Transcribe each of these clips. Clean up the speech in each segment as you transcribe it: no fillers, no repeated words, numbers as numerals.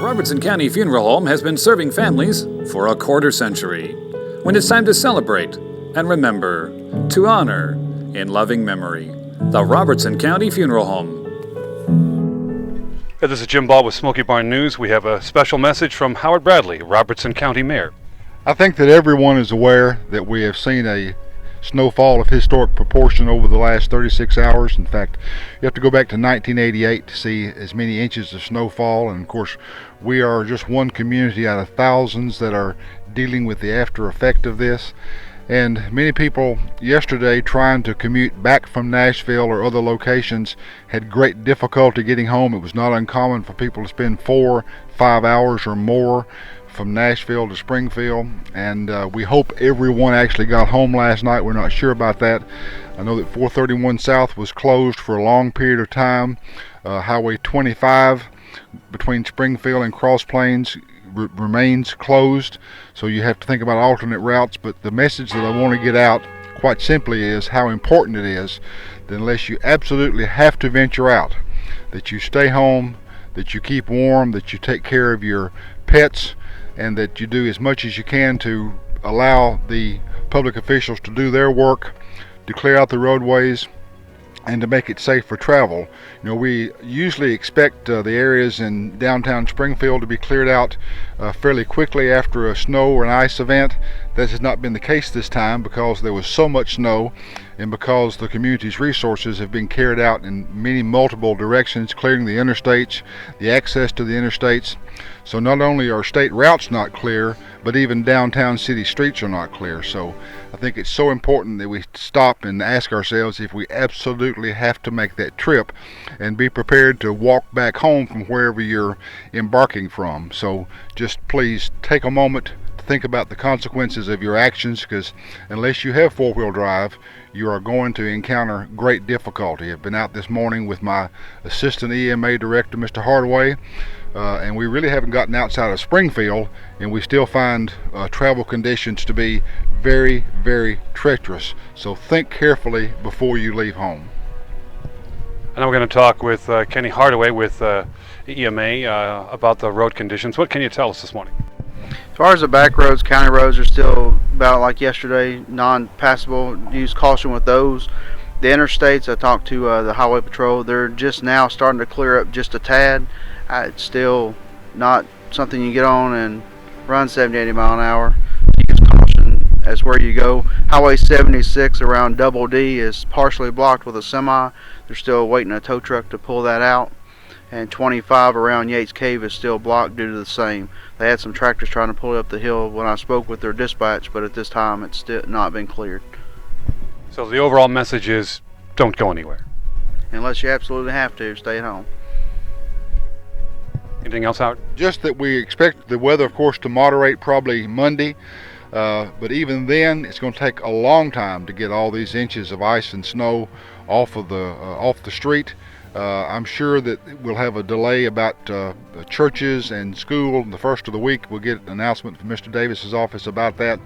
Robertson County Funeral Home has been serving families for a quarter century. When it's time to celebrate and remember, to honor in loving memory, the Robertson County Funeral Home. Hey, this is Jim Ball with Smoky Barn News. We have a special message from Howard Bradley, Robertson County Mayor. I think that everyone is aware that we have seen a snowfall of historic proportion over the last 36 hours. In fact, you have to go back to 1988 to see as many inches of snowfall, and of course we are just one community out of thousands that are dealing with the after effect of this. And many people yesterday trying to commute back from Nashville or other locations had great difficulty getting home. It was not uncommon for people to spend 4-5 hours or more from Nashville to Springfield, and we hope everyone actually got home last night. We're not sure about that. I know that 431 South was closed for a long period of time. Highway 25 between Springfield and Cross Plains remains closed, so you have to think about alternate routes. But the message that I want to get out quite simply is how important it is that unless you absolutely have to venture out, that you stay home, that you keep warm, that you take care of your pets, and that you do as much as you can to allow the public officials to do their work, to clear out the roadways, and to make it safe for travel. You know, we usually expect the areas in downtown Springfield to be cleared out fairly quickly after a snow or an ice event. That has not been the case this time because there was so much snow and because the community's resources have been carried out in many multiple directions, clearing the interstates, the access to the interstates. So not only are state routes not clear, but even downtown city streets are not clear. So I think it's so important that we stop and ask ourselves if we absolutely have to make that trip and be prepared to walk back home from wherever you're embarking from. So just please take a moment to think about the consequences of your actions, because unless you have four-wheel drive, you are going to encounter great difficulty. I've been out this morning with my assistant EMA director, Mr. Hardaway, and we really haven't gotten outside of Springfield, and we still find travel conditions to be very, very treacherous. So think carefully before you leave home. And now we're going to talk with Kenny Hardaway with EMA about the road conditions. What can you tell us this morning? As far as the back roads, county roads are still about like yesterday, non-passable. Use caution with those. The interstates, I talked to the Highway Patrol, they're just now starting to clear up just a tad. It's still not something you get on and run 70-80 mile an hour. Use caution as where you go. Highway 76 around Double D is partially blocked with a semi. They're still waiting a tow truck to pull that out. And 25 around Yates Cave is still blocked due to the same. They had some tractors trying to pull it up the hill when I spoke with their dispatch, but at this time it's still not been cleared. So the overall message is don't go anywhere. Unless you absolutely have to, stay at home. Anything else, Howard? Just that we expect the weather, of course, to moderate probably Monday, but even then it's going to take a long time to get all these inches of ice and snow off the street. I'm sure that we'll have a delay about churches and school. The first of the week we'll get an announcement from Mr. Davis's office about that.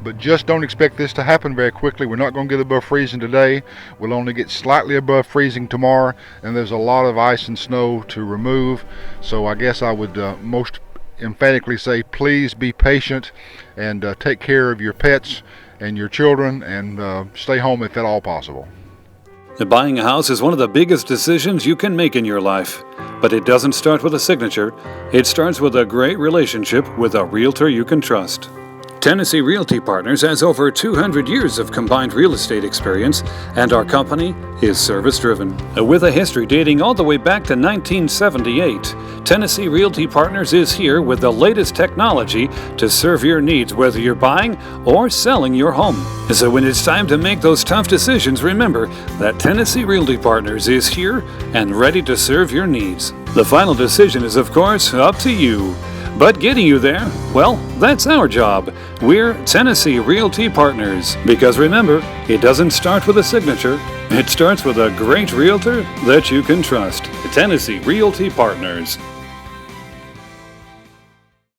But just don't expect this to happen very quickly. We're not going to get above freezing today. We'll only get slightly above freezing tomorrow, and there's a lot of ice and snow to remove. So I guess I would most emphatically say please be patient and take care of your pets and your children, and stay home if at all possible. Buying a house is one of the biggest decisions you can make in your life. But it doesn't start with a signature. It starts with a great relationship with a realtor you can trust. Tennessee Realty Partners has over 200 years of combined real estate experience, and our company is service-driven. With a history dating all the way back to 1978, Tennessee Realty Partners is here with the latest technology to serve your needs, whether you're buying or selling your home. So when it's time to make those tough decisions, remember that Tennessee Realty Partners is here and ready to serve your needs. The final decision is, of course, up to you. But getting you there, well, that's our job. We're Tennessee Realty Partners. Because remember, it doesn't start with a signature. It starts with a great realtor that you can trust. Tennessee Realty Partners.